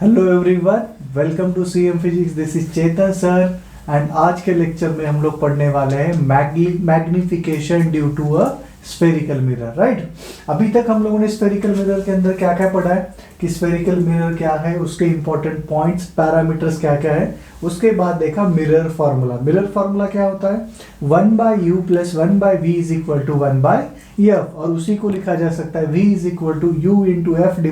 Hello everyone, welcome to CM physics. This is Chetan sir and आज के lecture में हम लोग पढ़ने वाले हैं magnification due to a spherical mirror. Right, अभी तक हम लोगों ने स्फेरिकल मिरर के अंदर क्या क्या पढ़ा है कि स्फेरिकल मिरर क्या है, उसके इंपॉर्टेंट पॉइंट्स, पैरामीटर्स क्या क्या है। उसके बाद देखा मिरर फार्मूला। मिरर फार्मूला क्या होता है, 1/u + 1/v = 1/f, और उसी को लिखा जा सकता है v = u × f /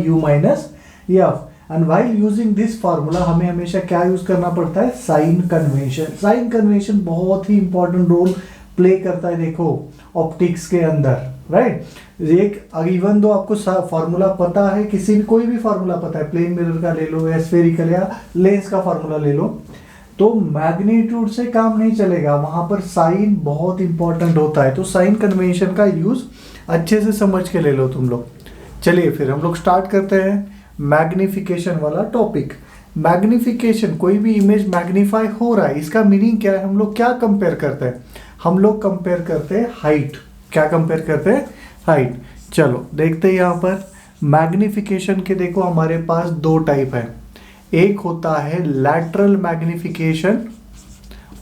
u - f। And while using this formula हमें हमेशा क्या यूज करना पड़ता है, साइन कन्वेंशन। साइन कन्वेंशन बहुत ही इंपॉर्टेंट रोल प्ले करता है, देखो ऑप्टिक्स के अंदर। राइट, एक इवन दो आपको फार्मूला पता है, किसी भी कोई भी फार्मूला पता है, प्लेन मिरर का ले लो या स्फेरिकल या लेंस का फार्मूला ले लो, तो मैग्नीट्यूड से काम नहीं चलेगा, वहां पर साइन बहुत इंपॉर्टेंट होता है। तो साइन कन्वेंशन का यूज अच्छे से समझ के ले लो तुम लोग। चलिए फिर हम लोग स्टार्ट करते हैं मैग्निफिकेशन वाला टॉपिक। मैग्निफिकेशन, कोई भी इमेज मैग्नीफाई हो रहा है, इसका मीनिंग क्या है, हम लोग क्या कंपेयर करते हैं, हम लोग कंपेयर करते हैं हाइट। क्या कंपेयर करते हैं, हाइट। चलो देखते हैं यहाँ पर मैग्निफिकेशन के, देखो हमारे पास दो टाइप है। एक होता है लैटरल मैग्निफिकेशन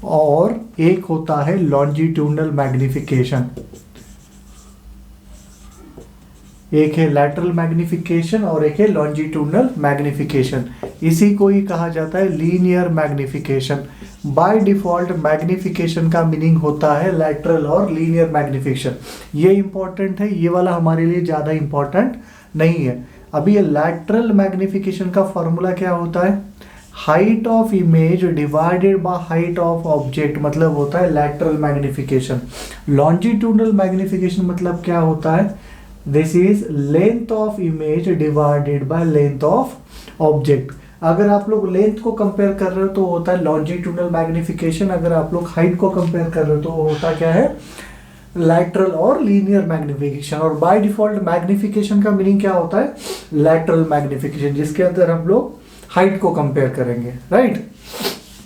और एक होता है लॉन्जिट्यूडनल मैग्निफिकेशन। एक है लैटरल मैग्निफिकेशन और एक है लॉन्जिट्यूडनल मैग्निफिकेशन। इसी को ही कहा जाता है linear magnification. By default magnification का मीनिंग होता है लैटरल और लीनियर मैग्निफिकेशन। ये इंपॉर्टेंट है, ये वाला हमारे लिए ज़्यादा इंपॉर्टेंट नहीं है। अभी ये लैटरल मैग्निफिकेशन का फॉर्मूला क्या होता है, height of image divided by height of object, मतलब होता है लैटरल मैग्निफिकेशन। लॉन्जिट्यूडनल मैग्निफिकेशन मतलब क्या होता है, this is length of image divided by length of object. अगर आप लोग लेंथ को कंपेयर कर रहे हो तो होता है लॉन्जिट्यूडनल मैग्निफिकेशन, अगर आप लोग हाइट को कंपेयर कर रहे हो तो होता क्या है, लैटरल और लीनियर मैग्निफिकेशन। और बाय डिफॉल्ट मैग्निफिकेशन का मीनिंग क्या होता है, लैटरल मैग्निफिकेशन, जिसके अंदर हम लोग हाइट को कंपेयर करेंगे। राइट,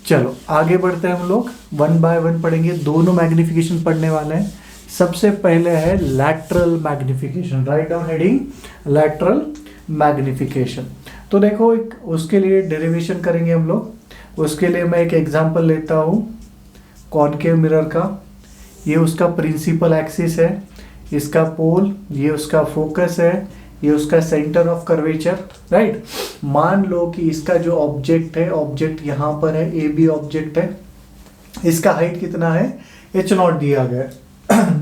चलो आगे बढ़ते हैं, हम लोग 1 बाय 1 पढ़ेंगे, दोनों मैग्निफिकेशन पढ़ने वाले हैं। सबसे पहले है lateral magnification. Write down heading lateral magnification. तो देखो एक उसके लिए डेरिवेशन करेंगे हम लोग। उसके लिए मैं एक एग्जांपल लेता हूँ कॉनकेव मिरर का। ये उसका प्रिंसिपल एक्सिस है, इसका पोल, ये उसका फोकस है, ये उसका सेंटर ऑफ कर्वेचर। राइट, मान लो कि इसका जो ऑब्जेक्ट है, ऑब्जेक्ट यहाँ पर है, ए बी ऑब्जेक्ट है, इसका हाइट कितना है, h0 दिया गया है।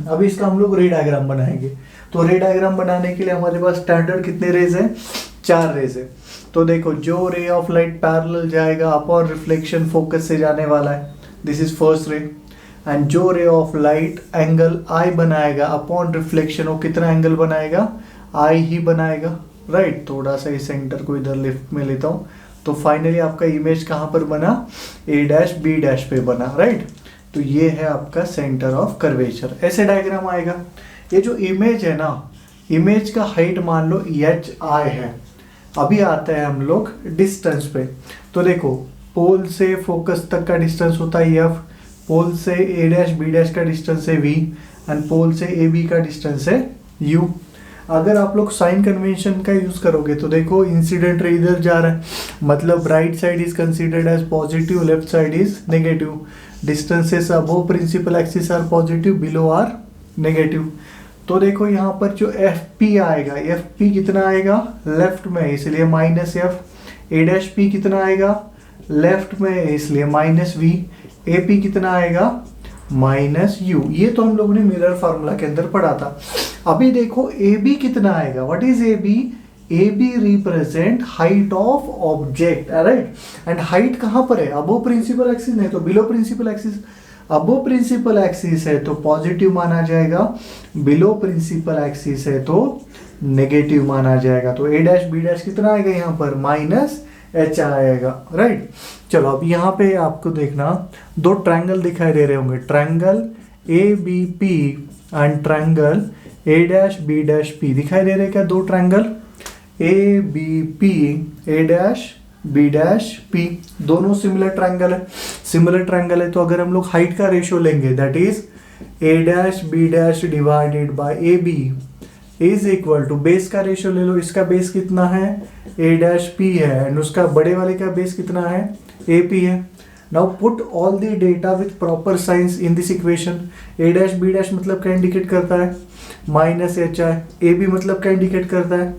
अभी इसका हम लोग रे डायग्राम बनाएंगे। तो रे डायग्राम बनाने के लिए हमारे पास स्टैंडर्ड कितने रेज हैं, 4 रेज है। तो देखो जो रे ऑफ लाइट पैरेलल जाएगा अपॉन रिफ्लेक्शन फोकस से जाने वाला है, this is first ray. And जो रे ऑफ लाइट एंगल आई बनाएगा अपॉन रिफ्लेक्शन, वो कितना एंगल बनाएगा, आई ही बनाएगा। राइट, थोड़ा सा इस सेंटर को इधर लेफ्ट में लेता हूँ। तो फाइनली आपका इमेज कहाँ पर बना, A' B' पे बना। राइट, तो ये है आपका सेंटर ऑफ कर्वेचर, ऐसे डायग्राम आएगा। ये जो इमेज है ना, इमेज का हाइट मान लो HI है। अभी आते हैं हम लोग डिस्टेंस पे। तो देखो पोल से फोकस तक का डिस्टेंस होता है F, पोल से A' B' का डिस्टेंस है V, एंड पोल से AB का डिस्टेंस है U। अगर आप लोग साइन कन्वेंशन का यूज करोगे तो देखो इंसिडेंट रे इधर जा रहा है, मतलब right side is considered as positive, left side is negative. Distances above principal axis are positive, below are negative. तो देखो यहाँ पर जो FP आएगा, FP कितना आएगा, लेफ्ट में, इसलिए -F। A' कितना आएगा, लेफ्ट में, इसलिए -V। AP कितना आएगा, -U। ये तो हम लोगों ने मिरर फार्मूला के अंदर पढ़ा था। अभी देखो AB कितना आएगा, what is AB, AB represent height of object. Right, and height कहाँ पर है, अबो प्रिंसिपल एक्सिस, नहीं तो बिलो प्रिंसिपल एक्सिस। अबो प्रिंसिपल एक्सिस है तो पॉजिटिव माना जाएगा, बिलो प्रिंसिपल एक्सिस है तो नेगेटिव माना जाएगा। तो A' B' कितना आएगा यहाँ पर, -H आएगा। राइट, चलो अब यहाँ पे आपको देखना दो ट्रायंगल दिखाई दे रहे होंगे, triangle ABP and triangle A' B' दिखाई दे रहे क्या, दो ट्रायंगल ABP A', B', दोनों सिमिलर ट्रायंगल है। सिमिलर ट्रायंगल है तो अगर हम लोग हाइट का रेशियो लेंगे, that is A' B' divided by AB, is equal to base का रेशियो ले लो, इसका बेस कितना है ए डैश पी है एंड उसका बड़े वाले का बेस कितना है ए पी है। Now put all the data with proper signs in this equation. A dash B dash मतलब क्या इंडिकेट करता है minus H I, A B मतलब क्या इंडिकेट करता है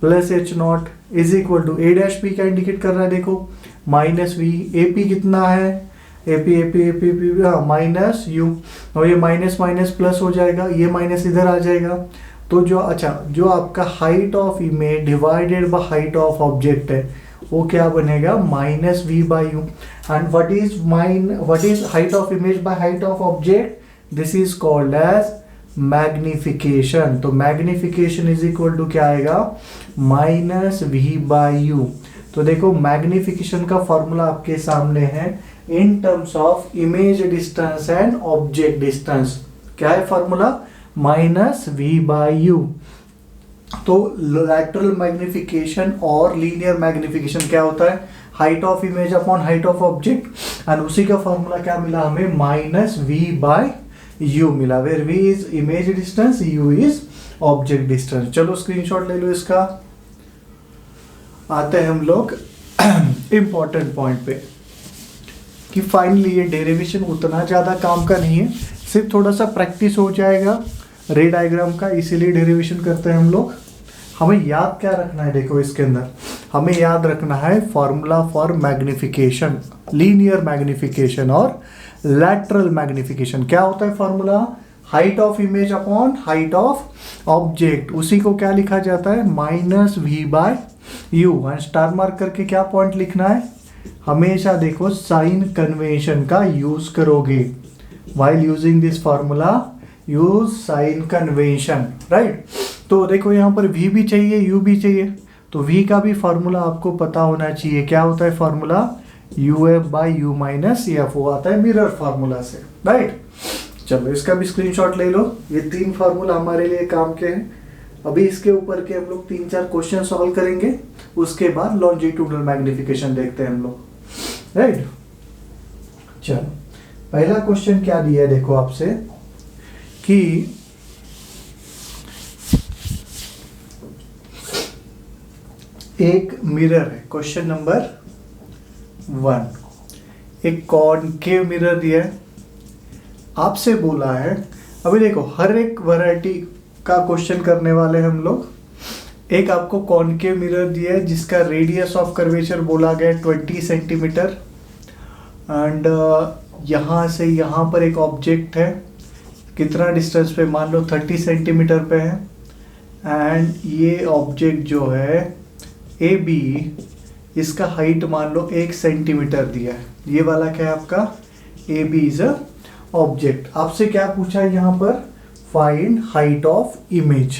plus H not, is equal to A dash P क्या indicate कर रहा है देखो माइनस वी, ए पी कितना है AP AP AP AP minus you, और ये माइनस माइनस प्लस हो जाएगा, ये माइनस इधर आ जाएगा। तो जो जो आपका height of image divided by height of object है वो क्या बनेगा minus V by U. And what is height of image by height of object, this is called as magnification. तो मैग्निफिकेशन इज इक्वल टू क्या आएगा minus V by U. तो देखो magnification का फॉर्मूला आपके सामने है in terms of image distance and object distance. क्या है formula minus V by U. तो लैटरल मैग्निफिकेशन और लीनियर मैग्निफिकेशन क्या होता है height of image upon height of object, and उसी का फॉर्मूला क्या मिला हमें माइनस वी बाय यू मिला, where V is image distance, U is object distance. चलो स्क्रीनशॉट ले लो इसका। आते हैं हम लोग इंपॉर्टेंट पॉइंट पे कि फाइनली ये डेरिवेशन उतना ज़्यादा काम का नहीं है, सिर्फ थोड़ा सा प्रैक्टिस हो जाएगा रे डायग्राम का, इसीलिए डेरिवेशन करते हैं हम लोग। हमें याद क्या रखना है देखो इसके अंदर हमें याद रखना है formula for magnification, linear magnification और लैटरल मैग्निफिकेशन। क्या होता है formula height of image upon height of object, उसी को क्या लिखा जाता है minus V by U. And star mark करके क्या पॉइंट लिखना है, हमेशा देखो साइन कन्वेंशन का यूज करोगे, while using this formula use sign convention, right. तो देखो यहाँ पर v भी चाहिए u भी चाहिए, तो v का भी फॉर्मूला आपको पता होना चाहिए। क्या होता है formula U F by you minus F, वो आता है मिरर फार्मूला से, राइट। चलो इसका भी स्क्रीनशॉट ले लो, ये तीन फार्मूला हमारे लिए काम के हैं। अभी इसके ऊपर के हम लोग 3-4 क्वेश्चन सॉल्व करेंगे, उसके बाद लॉन्जिट्यूडनल मैग्निफिकेशन देखते हैं हम लोग, राइट। चलो पहला क्वेश्चन क्या दिया है देखो आपसे कि एक मिरर है, क्वेश्चन नंबर 1, एक कॉनकेव मिरर दिया है, आपसे बोला है। अभी देखो हर एक वैरायटी का क्वेश्चन करने वाले हम लोग। एक आपको कॉनकेव मिरर दिया है जिसका रेडियस ऑफ कर्वेचर बोला गया 20 सेंटीमीटर, एंड यहाँ से यहाँ पर एक ऑब्जेक्ट है, कितना डिस्टेंस पे मान लो 30 सेंटीमीटर पे है, एंड ये ऑब्जेक्ट जो है ए बी, इसका हाइट मान लो 1 सेंटीमीटर दिया है। ये वाला क्या है आपका A B is a object. आपसे क्या पूछा है यहाँ पर फाइंड हाइट ऑफ इमेज।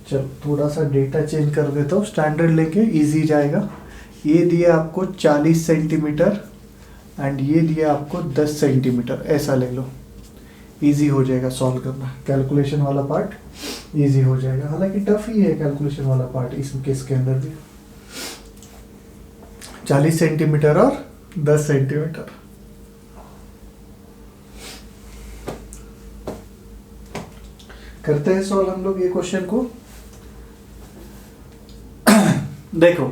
चलो थोड़ा सा डेटा चेंज कर देता हूँ, स्टैंडर्ड लेके इजी जाएगा। ये दिया आपको 40 सेंटीमीटर एंड ये दिया आपको 10 सेंटीमीटर, ऐसा ले लो, इजी हो जाएगा सॉल्व करना। कैलकुलेशन वाला पार्ट इजी हो जाएगा, हालांकि टफ ही है कैलकुलेशन वाला पार्ट इस केस के अंदर भी। 40 सेंटीमीटर और 10 सेंटीमीटर। करते हैं सॉल्व हम लोग ये क्वेश्चन को। देखो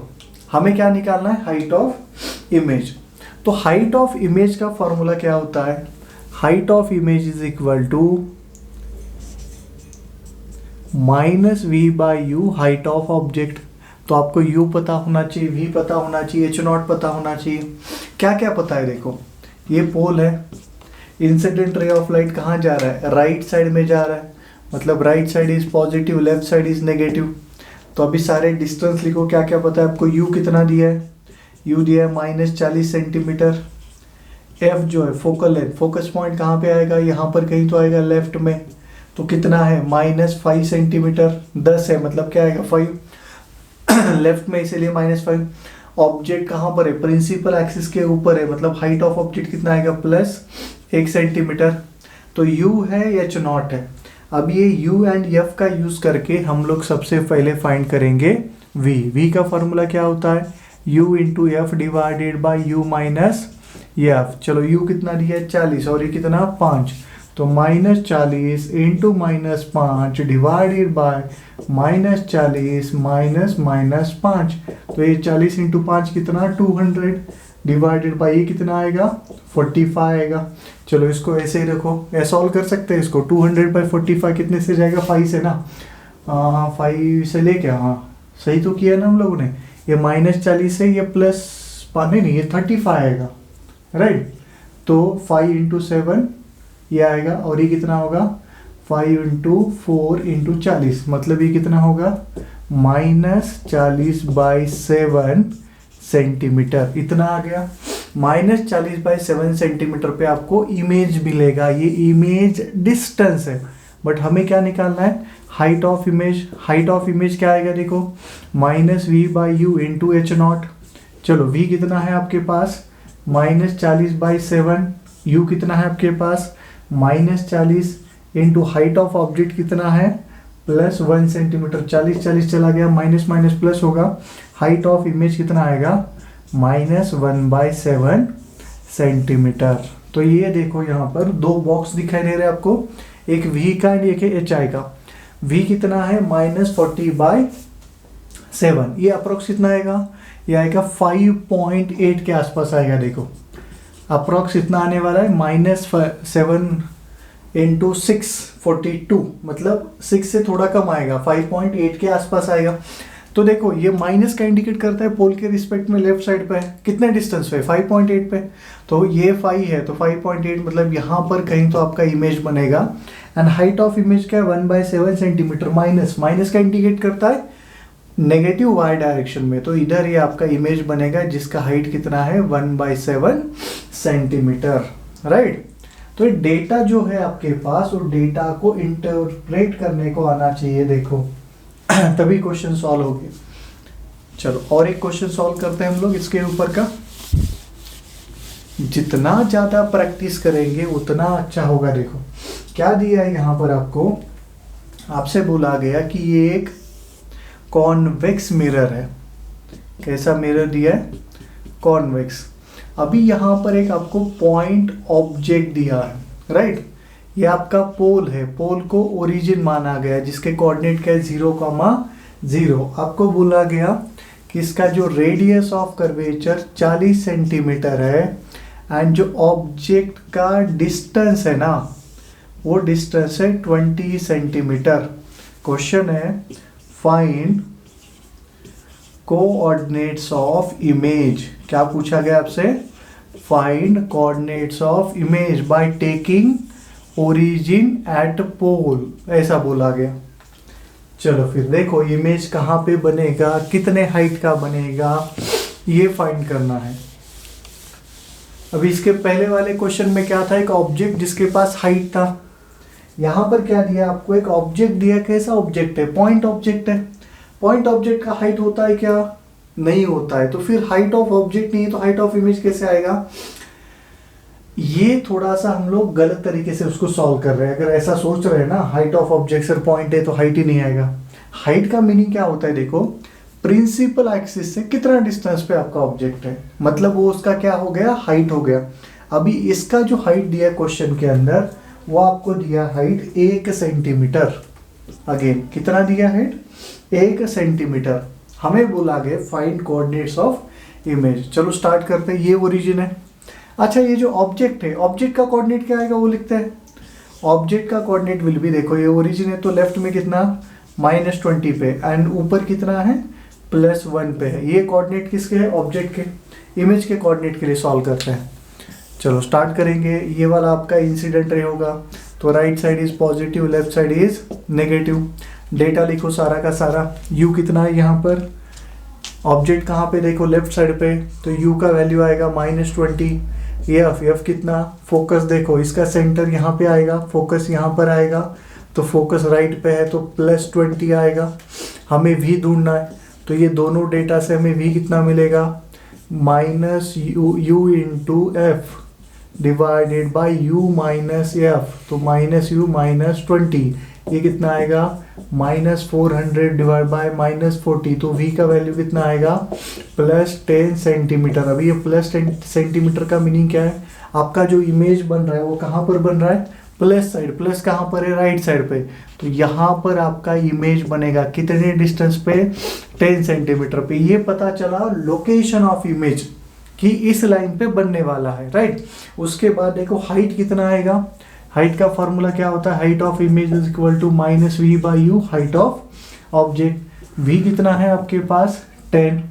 हमें क्या निकालना है हाइट ऑफ इमेज। तो हाइट ऑफ इमेज का फॉर्मूला क्या होता है, height of image is equal to minus V by U height of object. तो आपको u पता होना चाहिए, v पता होना चाहिए, h नॉट पता होना चाहिए। क्या क्या पता है देखो, ये पोल है, इंसिडेंट रे ऑफ लाइट कहाँ जा रहा है राइट साइड में जा रहा है, मतलब right side is positive, left side is negative. तो अभी सारे डिस्टेंस लिखो, क्या क्या पता है आपको। u कितना दिया है, u दिया है -40 सेंटीमीटर। f जो है फोकल लेंथ, फोकस पॉइंट कहाँ पे आएगा, यहाँ पर कहीं तो आएगा लेफ्ट में, तो कितना है -5 सेंटीमीटर। 10 है मतलब क्या आएगा 5 लेफ्ट में, इसीलिए -5। ऑब्जेक्ट कहाँ पर है, प्रिंसिपल एक्सिस के ऊपर है, मतलब हाइट ऑफ ऑब्जेक्ट कितना आएगा +1 सेंटीमीटर। तो u है h नॉट है। अब ये u एंड f का यूज करके हम लोग सबसे पहले फाइंड करेंगे v का फॉर्मूला क्या होता है u into F divided by u minus F. चलो u कितना दिया है 40 और ये कितना 5, तो -40 इंटू -5 डिवाइडेड बाय -40 माइनस -5, तो ये 40 इंटू 5 कितना 200 डिवाइडेड बाय ये कितना आएगा 45 आएगा। चलो इसको ऐसे ही रखो, ऐसे सॉल्व कर सकते हैं इसको। 200 बाई 45 कितने से जाएगा 5 से ना, 5 से लेके, हाँ सही तो किया ना हम लोगों ने। ये -40 है, ये प्लस नहीं ये 35 आएगा, राइट। तो 5 इंटू 7 ये आएगा, और ये कितना होगा 5 इंटू 4 इंटू 40, मतलब ये कितना होगा -40/7 सेंटीमीटर, इतना आ गया। -40/7 सेंटीमीटर पे आपको इमेज मिलेगा। ये इमेज डिस्टेंस है, बट हमें क्या निकालना है height of image. Height of image क्या आएगा देखो -v/u इंटू h0। चलो v कितना है आपके पास -40/7, u कितना है आपके पास -40 इंटू हाइट ऑफ ऑब्जेक्ट कितना है +1 सेंटीमीटर। 40 चला गया, माइनस माइनस प्लस होगा। हाइट ऑफ इमेज कितना आएगा -1/7 सेंटीमीटर। तो ये देखो यहाँ पर दो बॉक्स दिखाई दे रहे हैं आपको, एक v का एंड एक hi का। v कितना है -40/7, ये अप्रोक्स कितना आएगा, ये आएगा 5.8 के आसपास आएगा। देखो अप्रोक्स इतना आने वाला है, -7 इंटू 6 42, मतलब 6 से थोड़ा कम आएगा, 5.8 के आसपास आएगा। तो देखो ये माइनस का इंडिकेट करता है पोल के रिस्पेक्ट में लेफ्ट साइड पे कितने डिस्टेंस पे 5.8 पे, तो ये 5 है तो 5.8 मतलब यहाँ पर कहीं तो आपका इमेज बनेगा। एंड हाइट ऑफ इमेज क्या है 1/7 सेंटीमीटर। माइनस का इंडिकेट करता है नेगेटिव वाई डायरेक्शन में, तो इधर ये आपका इमेज बनेगा जिसका हाइट कितना है 1/7 सेंटीमीटर, राइट। तो डेटा जो है आपके पास, वो डेटा को इंटरप्रेट करने को आना चाहिए, देखो तभी क्वेश्चन सॉल्व होंगे। चलो और एक क्वेश्चन सॉल्व करते हैं हम लोग इसके ऊपर का। जितना ज्यादा प्रैक्टिस करेंगे उतना अच्छा होगा। देखो क्या दिया है यहाँ पर आपको, आपसे बोला गया कि ये एक कॉन्वेक्स मिरर है। कैसा मिरर दिया है कॉन्वेक्स। अभी यहाँ पर एक आपको पॉइंट ऑब्जेक्ट दिया है, राइट। ये आपका पोल है, पोल को ओरिजिन माना गया जिसके कोऑर्डिनेट क्या है 0,0। आपको बोला गया कि इसका जो रेडियस ऑफ कर्वेचर 40 सेंटीमीटर है एंड जो ऑब्जेक्ट का डिस्टेंस है ना वो डिस्टेंस है 20 सेंटीमीटर। क्वेश्चन है फाइंड कोऑर्डिनेट्स ऑफ इमेज। क्या पूछा गया आपसे, find coordinates of image by taking origin at pole, ऐसा बोला गया। चलो फिर देखो इमेज कहाँ पे बनेगा, कितने हाइट का बनेगा, ये फाइंड करना है। अभी इसके पहले वाले क्वेश्चन में क्या था, एक ऑब्जेक्ट जिसके पास हाइट था। यहाँ पर क्या दिया आपको, एक ऑब्जेक्ट दिया। कैसा ऑब्जेक्ट है, पॉइंट ऑब्जेक्ट है। पॉइंट ऑब्जेक्ट का हाइट होता है क्या, नहीं होता है। तो फिर हाइट ऑफ ऑब्जेक्ट नहीं है तो हाइट ऑफ इमेज कैसे आएगा। ये थोड़ा सा हम लोग गलत तरीके से उसको सॉल्व कर रहे हैं। अगर ऐसा सोच रहे हैं ना height of object sir point है तो हाइट ही नहीं आएगा। हाइट का मीनिंग क्या होता है, देखो प्रिंसिपल एक्सिस से कितना डिस्टेंस पे आपका ऑब्जेक्ट है, मतलब वो उसका क्या हो गया, हाइट हो गया। अभी इसका जो हाइट दिया क्वेश्चन के अंदर वो आपको दिया हाइट 1 सेंटीमीटर। अगेन कितना दिया हाइट 1 सेंटीमीटर। हमें बोला गया फाइंड कोऑर्डिनेट्स ऑफ इमेज। चलो स्टार्ट करते हैं। ये ओरिजिन है। अच्छा ये जो ऑब्जेक्ट है, ऑब्जेक्ट का कोऑर्डिनेट क्या आएगा वो लिखते हैं। ऑब्जेक्ट का कोऑर्डिनेट विल भी, देखो ये ओरिजिन है तो लेफ्ट में कितना -20 पे एंड ऊपर कितना है +1 पे है। ये कोऑर्डिनेट किसके है, ऑब्जेक्ट के। इमेज के कोऑर्डिनेट के लिए सॉल्व करते हैं। चलो स्टार्ट करेंगे। ये वाला आपका इंसिडेंट रे होगा तो right side is positive, left side is negative. Data लिखो सारा का सारा। u कितना है यहाँ पर, ऑब्जेक्ट कहाँ पे देखो लेफ्ट साइड पे, तो u का वैल्यू आएगा -20। f कितना, फोकस देखो इसका सेंटर यहाँ पे आएगा, फोकस यहाँ पर आएगा तो फोकस राइट पे है तो +20 आएगा। हमें v ढूंढना है तो ये दोनों डेटा से हमें v कितना मिलेगा -u into F divided by u minus F, तो -u -20 ये कितना आएगा -400 डिवाइड बाय -40, तो v का वैल्यू कितना आएगा +10 सेंटीमीटर। अभी ये +10 सेंटीमीटर का मीनिंग क्या है, आपका जो इमेज बन रहा है वो कहाँ पर बन रहा है, प्लस साइड, प्लस कहाँ पर है, राइट साइड पे, तो यहाँ पर आपका इमेज बनेगा कितने डिस्टेंस पे, 10 सेंटीमीटर पे। ये पता चला लोकेशन ऑफ इमेज कि इस लाइन पे बनने वाला है, राइट। उसके बाद देखो हाइट कितना आएगा, हाइट का फॉर्मूला क्या होता है, height of image is equal to minus V by U, height of object. V कितना है आपके पास 10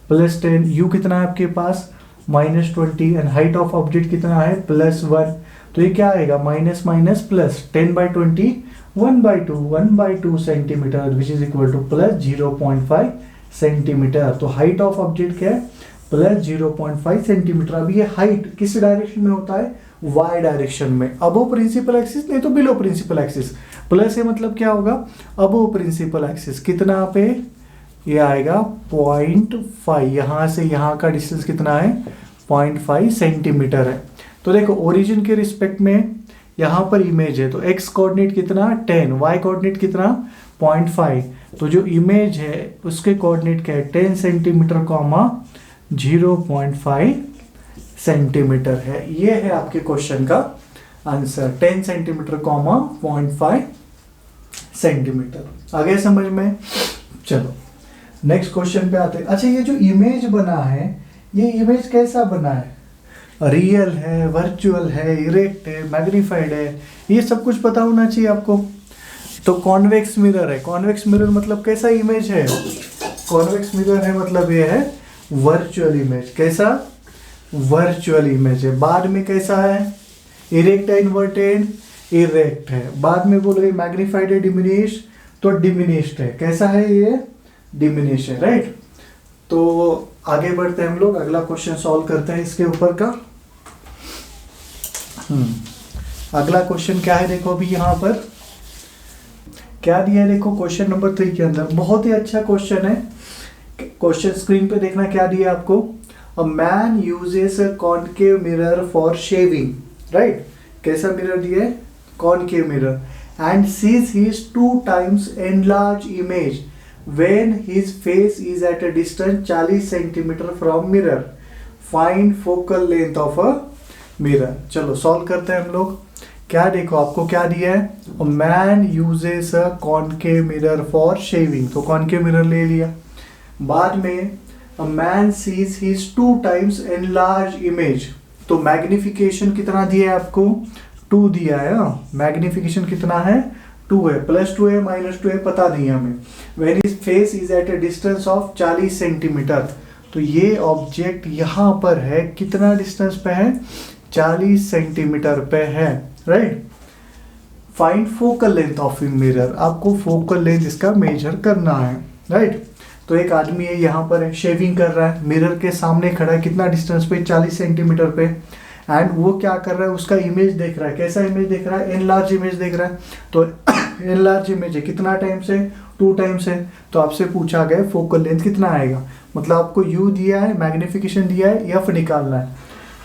प्लस 10, यू कितना है आपके पास -20 एंड हाइट ऑफ ऑब्जेक्ट कितना है +1। तो ये क्या आएगा minus minus plus 10/20 1/2 centimetre which is equal two plus 0.5 centimetre. तो हाइट ऑफ ऑब्जेक्ट क्या है प्लस 0.5 सेंटीमीटर। अब ये हाइट किस डायरेक्शन में होता है, y डायरेक्शन में, अबो प्रिंसिपल एक्सिस नहीं तो बिलो प्रिंसिपल एक्सिस। प्लस है मतलब क्या होगा, अबो प्रिंसिपल एक्सिस कितना पे, ये आएगा 0.5, यहाँ से यहाँ का डिस्टेंस कितना है 0.5 सेंटीमीटर है। तो देखो ओरिजिन के रिस्पेक्ट में यहाँ पर इमेज है, तो x कोऑर्डिनेट कितना 10, y कोऑर्डिनेट कितना 0.5, तो जो इमेज है उसके कोऑर्डिनेट क्या है 10 सेंटीमीटर कॉमा 0.5 सेंटीमीटर है। ये है आपके क्वेश्चन का आंसर, 10 सेंटीमीटर कॉमा 0.5 सेंटीमीटर। आ गया समझ में। चलो नेक्स्ट क्वेश्चन पे आते हैं। अच्छा ये जो इमेज बना है, ये इमेज कैसा बना है, रियल है, वर्चुअल है, इरेक्ट है, मैग्नीफाइड है, ये सब कुछ पता होना चाहिए आपको। तो कॉन्वेक्स मिरर है, कॉन्वेक्स मिरर मतलब कैसा इमेज है, कॉन्वेक्स मिरर है मतलब ये है वर्चुअल इमेज। कैसा, वर्चुअल इमेज है। बाद में कैसा है, इरेक्ट है, इन्वर्टेड, इरेक्ट है। बाद में बोल रहे मैग्नीफाइड है, डिमिनिश, तो डिमिनिश्ड है। कैसा है ये, डिमिनिश है, राइट। तो आगे बढ़ते हैं हम लोग, अगला क्वेश्चन सॉल्व करते हैं इसके ऊपर का। अगला क्वेश्चन क्या है, देखो अभी यहाँ पर क्या दिया है, देखो क्वेश्चन नंबर 3 के अंदर बहुत ही अच्छा क्वेश्चन है। क्वेश्चन स्क्रीन पे देखना क्या दिया है आपको, a man uses a concave mirror for shaving, right. कैसा मिरर दिया है, concave mirror, and sees his 2 times enlarged image when his face is at a distance 40 centimeter from mirror. Find focal length of a mirror. चलो solve करते हैं हम लोग। क्या देखो आपको क्या दिया है, man uses a concave mirror for shaving, तो कॉनकेव मिरर ले लिया। बाद में a man sees his 2 times enlarged image, तो मैग्निफिकेशन कितना दिया है आपको 2 दिया है। मैग्निफिकेशन कितना है 2 है, +2 है -2 है पता नहीं हमें। When his face is at a distance of 40 centimetre, तो ये ऑब्जेक्ट यहाँ पर है, कितना डिस्टेंस पे है 40 सेंटीमीटर पे है, right. Find focal length of mirror, आपको फोकल लेंथ इसका मेजर करना है, राइट। तो एक आदमी है यहाँ पर है, शेविंग कर रहा है, मिरर के सामने खड़ा है, कितना डिस्टेंस पे 40 सेंटीमीटर पे, एंड वो क्या कर रहा है, उसका इमेज देख रहा है। कैसा इमेज देख रहा है, एनलार्ज इमेज देख रहा है। तो एनलार्ज इमेज है, कितना टाइम से 2 times है, तो आपसे पूछा गया फोकल लेंथ कितना आएगा, मतलब आपको यू दिया है, मैग्निफिकेशन दिया है, एफ निकालना है।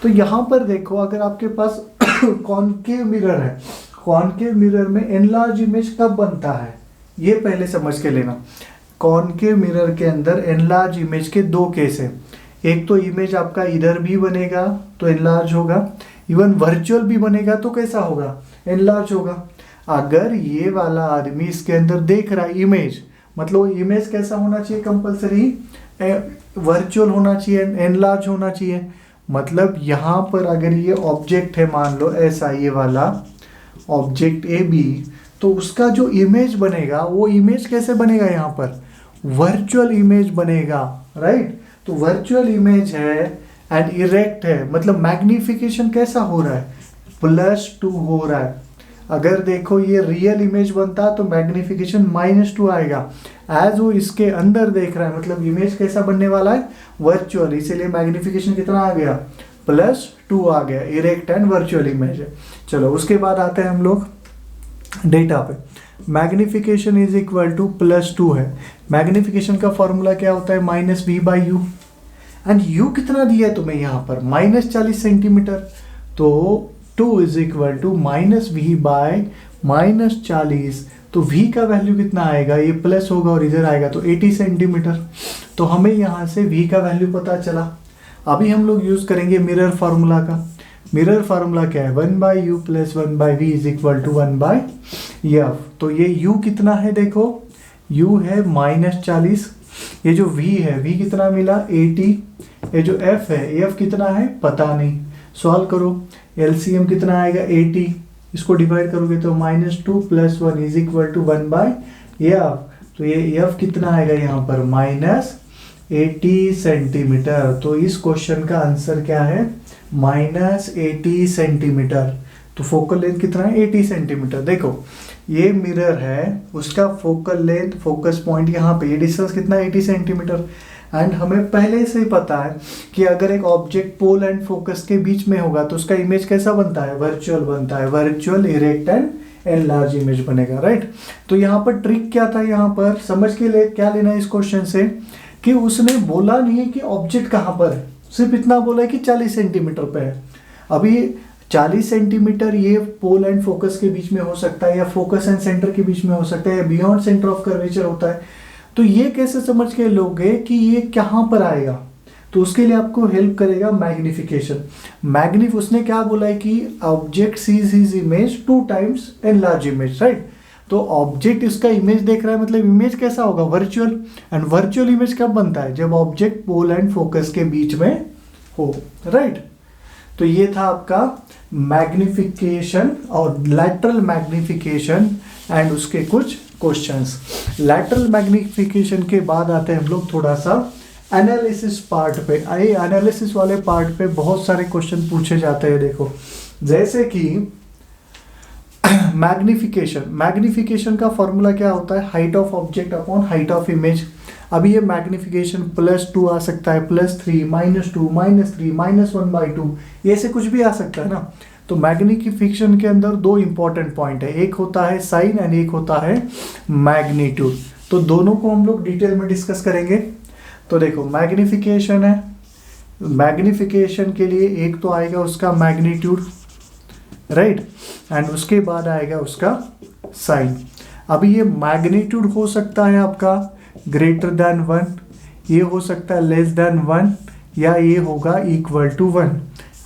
तो यहाँ पर देखो अगर आपके पास कॉनकेव मिरर है, कॉनकेव मिरर में एनलार्ज इमेज कब बनता है, ये पहले समझ के लेना। कॉनकेव मिरर के अंदर एनलार्ज इमेज के 2 केस है, एक तो इमेज आपका इधर भी बनेगा तो एनलार्ज होगा, इवन वर्चुअल भी बनेगा तो कैसा होगा, एनलार्ज होगा। अगर ये वाला आदमी इसके अंदर देख रहा है इमेज, मतलब इमेज कैसा होना चाहिए, कंपलसरी वर्चुअल होना चाहिए, एनलार्ज होना चाहिए। मतलब यहाँ पर अगर ये ऑब्जेक्ट है, मान लो ऐसा ये वाला ऑब्जेक्ट ए बी, तो उसका जो इमेज बनेगा वो इमेज कैसे बनेगा, यहाँ पर वर्चुअल इमेज बनेगा, राइट। तो वर्चुअल इमेज है एंड इरेक्ट है, मतलब मैग्निफिकेशन कैसा हो रहा है +2 हो रहा है। अगर देखो ये रियल इमेज बनता तो मैग्निफिकेशन -2 आएगा। एज वो इसके अंदर देख रहा है, मतलब इमेज कैसा बनने वाला है वर्चुअल, इसीलिए मैग्निफिकेशन कितना आ गया +2 आ गया, इरेक्ट एंड वर्चुअल इमेज है। चलो उसके बाद आते हैं हम लोग डेटा पे। मैग्निफिकेशन इज इक्वल टू +2 है, मैग्निफिकेशन का फॉर्मूला क्या होता है -v/u, एंड u कितना दिया है तुम्हें यहाँ पर -40 सेंटीमीटर, तो 2 इज इक्वल टू -v/-40, तो v का वैल्यू कितना आएगा, ये प्लस होगा और इधर आएगा तो 80 सेंटीमीटर। तो हमें यहाँ से v का वैल्यू पता चला। अभी हम लोग यूज करेंगे मिरर फार्मूला का। मिरर फार्मूला क्या है, 1/u plus 1/v is equal to 1/f। तो ये u कितना है देखो, u है -40, ये जो v है v कितना मिला 80, ये जो f है f कितना है पता नहीं, सॉल्व करो, LCM कितना आएगा 80, इसको डिवाइड करोगे तो -2 + 1 इज इक्वल टू 1/f। तो ये f कितना आएगा यहाँ पर -80 सेंटीमीटर। तो इस क्वेश्चन का आंसर क्या है -80 सेंटीमीटर। तो फोकल लेंथ कितना है 80 सेंटीमीटर। देखो ये मिरर है, उसका फोकल लेंथ फोकस पॉइंट यहाँ पे, ये डिस्टेंस कितना 80 सेंटीमीटर। एंड हमें पहले से ही पता है कि अगर एक ऑब्जेक्ट पोल एंड फोकस के बीच में होगा तो उसका इमेज कैसा बनता है, वर्चुअल बनता है, virtual erect and enlarge image बनेगा, राइट। तो यहाँ पर ट्रिक क्या था, यहाँ पर समझ के लिए क्या लेना है इस क्वेश्चन से कि उसने बोला नहीं है कि ऑब्जेक्ट कहाँ पर है, सिर्फ इतना बोला है कि 40 सेंटीमीटर पे है। अभी 40 सेंटीमीटर ये पोल एंड फोकस के बीच में हो सकता है, या फोकस एंड सेंटर के बीच में हो सकता है, या बियॉन्ड सेंटर ऑफ कर्वेचर होता है। तो ये कैसे समझ के लोगे कि ये कहाँ पर आएगा, तो उसके लिए आपको हेल्प करेगा मैग्निफिकेशन। उसने क्या बोला है कि object sees his image 2 times enlarge image, right. तो ऑब्जेक्ट इसका इमेज देख रहा है, मतलब इमेज कैसा होगा वर्चुअल। एंड वर्चुअल इमेज कब बनता है, जब ऑब्जेक्ट पोल एंड फोकस के बीच में हो, राइट। तो ये था आपका मैग्निफिकेशन और लैटरल मैग्निफिकेशन एंड उसके कुछ क्वेश्चंस। लैटरल मैग्निफिकेशन के बाद आते हैं हम लोग थोड़ा सा एनालिसिस पार्ट पे। एनालिसिस वाले पार्ट पे बहुत सारे क्वेश्चन पूछे जाते हैं। देखो जैसे कि मैग्निफिकेशन का फॉर्मूला क्या होता है, height of object upon height of image. अभी ये मैग्निफिकेशन +2 आ सकता है, +3, -2, -3, -1/2, ये से कुछ भी आ सकता है ना। तो मैग्निफिकेशन के अंदर 2 इंपॉर्टेंट पॉइंट है, एक होता है साइन एंड एक होता है मैग्नीट्यूड। तो दोनों को हम लोग डिटेल में डिस्कस करेंगे। तो देखो मैग्निफिकेशन है, मैग्निफिकेशन के लिए एक तो आएगा उसका मैग्नीट्यूड, राइट, एंड उसके बाद आएगा उसका साइन। अभी ये मैग्नीट्यूड हो सकता है आपका >1, ये हो सकता है <1, या ये होगा =1।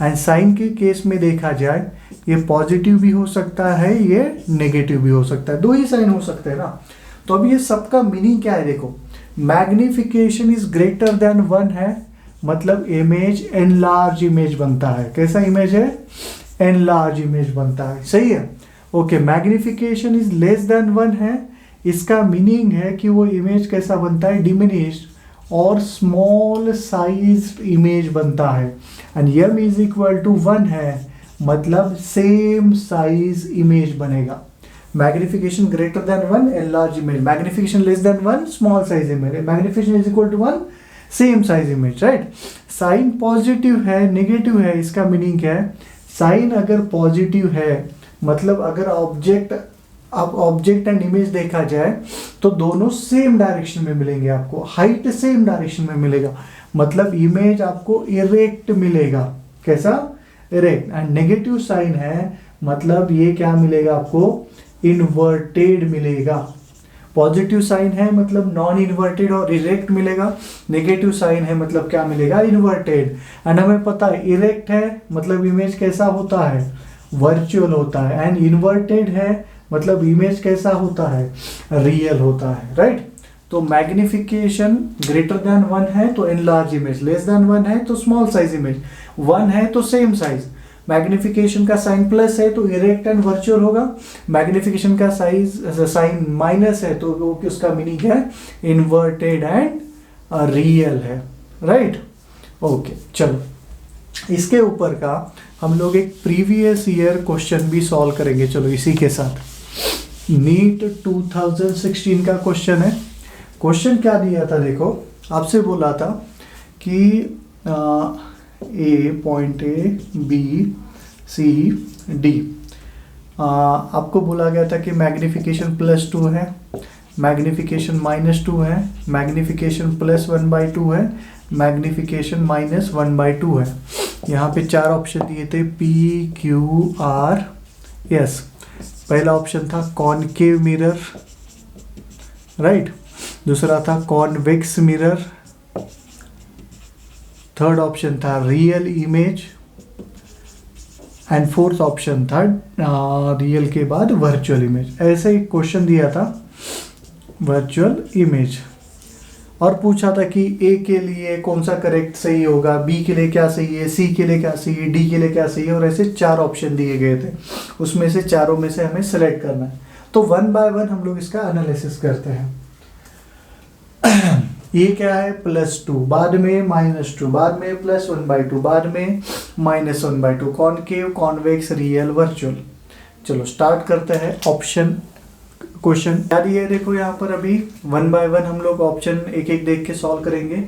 एंड साइन के केस में देखा जाए ये पॉजिटिव भी हो सकता है, ये नेगेटिव भी हो सकता है, 2 ही साइन हो सकते हैं ना। तो अब ये सबका मीनिंग क्या है, देखो मैग्निफिकेशन इज >1 है, मतलब इमेज एनलार्ज इमेज बनता है। कैसा इमेज है, एनलार्ज इमेज बनता है, सही है। ओके, मैग्निफिकेशन इज <1 है, इसका मीनिंग है कि वो इमेज कैसा बनता है, डिमिनिश्ड और स्मॉल साइज इमेज बनता है। And m is equal to 1 है, मतलब सेम साइज इमेज बनेगा। Magnification >1 enlarge image, magnification <1 small size image, magnification is equal to 1 same size image, right. Sign positive है नेगेटिव है, इसका मीनिंग क्या है, साइन अगर पॉजिटिव है मतलब अगर ऑब्जेक्ट एंड इमेज देखा जाए तो दोनों सेम डायरेक्शन में मिलेंगे, आपको हाइट सेम डायरेक्शन में मिलेगा, मतलब इमेज आपको इरेक्ट मिलेगा। कैसा, इरेक्ट। एंड नेगेटिव साइन है मतलब ये क्या मिलेगा आपको, इन्वर्टेड मिलेगा। पॉजिटिव साइन है मतलब नॉन इन्वर्टेड और इरेक्ट मिलेगा, नेगेटिव साइन है मतलब क्या मिलेगा, इन्वर्टेड। एंड हमें पता है इरेक्ट है मतलब इमेज कैसा होता है, वर्चुअल होता है, एंड इन्वर्टेड है मतलब इमेज कैसा होता है, रियल होता है, राइट। तो मैग्निफिकेशन >1 है तो एनलार्ज इमेज, <1 है तो स्मॉल साइज इमेज, 1 है तो सेम साइज। मैग्निफिकेशन का साइन प्लस है तो इरेक्ट एंड वर्चुअल होगा, मैग्निफिकेशन का साइन माइनस है तो उसका मीनिंग है इन्वर्टेड एंड रियल है, राइट। ओके, चलो इसके ऊपर का हम लोग एक प्रीवियस ईयर क्वेश्चन भी सॉल्व करेंगे। चलो इसी के साथ नीट 2016 का क्वेश्चन है। क्वेश्चन क्या दिया था, देखो आपसे बोला था कि point A B C D, आपको बोला गया था कि मैग्निफिकेशन +2 है, मैग्निफिकेशन -2 है, मैग्निफिकेशन +1/2 है, मैग्निफिकेशन -1/2 है। यहाँ पे 4 ऑप्शन दिए थे, PQRS। पहला ऑप्शन था कॉनकेव मिरर, राइट, दूसरा था कॉन्वेक्स मिरर, थर्ड ऑप्शन था real image, and fourth option था रियल के बाद वर्चुअल इमेज। ऐसे एक क्वेश्चन दिया था वर्चुअल इमेज और पूछा था कि ए के लिए कौन सा करेक्ट सही होगा, बी के लिए क्या सही है, सी के लिए क्या सही है, डी के लिए क्या सही है, और ऐसे 4 ऑप्शन दिए गए थे। उसमें से चारों में से हमें सेलेक्ट करना है। तो 1 बाय 1 हम लोग इसका एनालिसिस करते हैं। ये क्या है +2, बाद में -2, बाद में +1/2, बाद में -1/2, कॉनकेव, कॉन्वेक्स, रियल, वर्चुअल। चलो स्टार्ट करते हैं ऑप्शन क्वेश्चन। क्या दिया है देखो यहाँ पर, अभी 1 बाय 1 हम लोग ऑप्शन एक एक देख के सॉल्व करेंगे।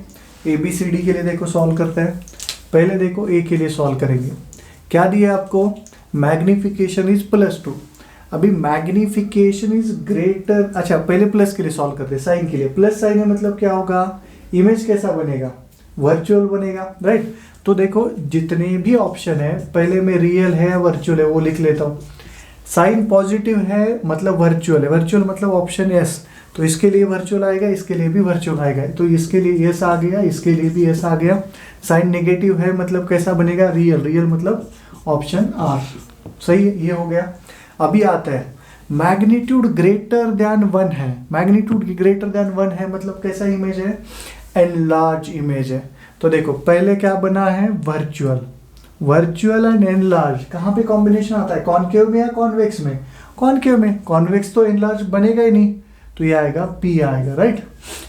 ABCD के लिए देखो सॉल्व करते हैं। पहले देखो ए के लिए सॉल्व करेंगे। क्या दिया आपको, मैग्निफिकेशन इज +2। अभी मैग्निफिकेशन इज ग्रेटर, अच्छा पहले प्लस के लिए सॉल्व करते हैं, साइन के लिए। प्लस साइन है मतलब क्या होगा, इमेज कैसा बनेगा, वर्चुअल बनेगा, राइट। तो देखो जितने भी ऑप्शन है, पहले में रियल है वर्चुअल है वो लिख लेता हूँ। साइन पॉजिटिव है मतलब वर्चुअल है, वर्चुअल मतलब ऑप्शन एस, तो इसके लिए वर्चुअल आएगा, इसके लिए भी वर्चुअल आएगा, तो इसके लिए एस आ गया, इसके लिए भी एस आ गया। साइन नेगेटिव है मतलब कैसा बनेगा, रियल, रियल मतलब ऑप्शन आर, सही है, ये हो गया। अभी आता है मैग्नीट्यूड ग्रेटर देन 1 है, मैग्नीट्यूड ग्रेटर देन 1 है मतलब कैसा इमेज है, एनलार्ज इमेज है। तो देखो पहले क्या बना है, वर्चुअल, वर्चुअल एंड एनलार्ज, कहाँ पे कॉम्बिनेशन आता है, कॉनकेव में या कॉन्वेक्स में, कॉनकेव में, कॉन्वेक्स तो एनलार्ज बनेगा ही नहीं, तो ये आएगा पी आएगा, राइट।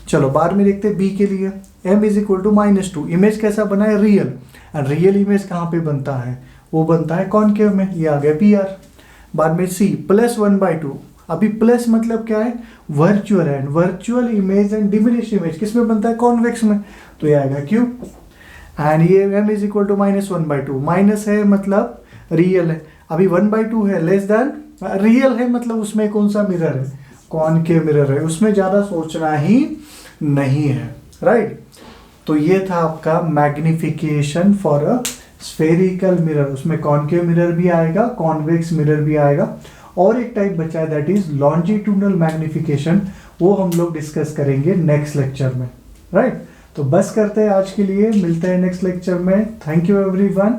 चलो बाद में देखते हैं बी के लिए, m is equal to -2, image कैसा बना है, रियल, एंड रियल इमेज कहाँ पे बनता है, वो बनता है कॉनकेव में, ये आ गया पी आर। बाद में सी +1/2, अभी प्लस मतलब क्या है, virtual and virtual image and diminish image किस में बनता है, कॉन्वेक्स में, तो ये आएगा क्यू। एंड ये m is equal to -1/2, minus है मतलब रियल है, अभी 1/2 है, लेस देन रियल है मतलब उसमें कौन सा मिरर है, कॉनकेव मिरर है, उसमें ज्यादा सोचना ही नहीं है, राइट। तो ये था आपका magnification for a spherical mirror, उसमें कॉनकेव मिरर भी आएगा, कॉन्वेक्स मिरर भी आएगा, और एक टाइप बचा है दैट इज लॉन्जिट्यूडनल मैग्निफिकेशन, वो हम लोग डिस्कस करेंगे नेक्स्ट लेक्चर में, राइट। तो बस करते हैं आज के लिए, मिलते हैं नेक्स्ट लेक्चर में। Thank you everyone.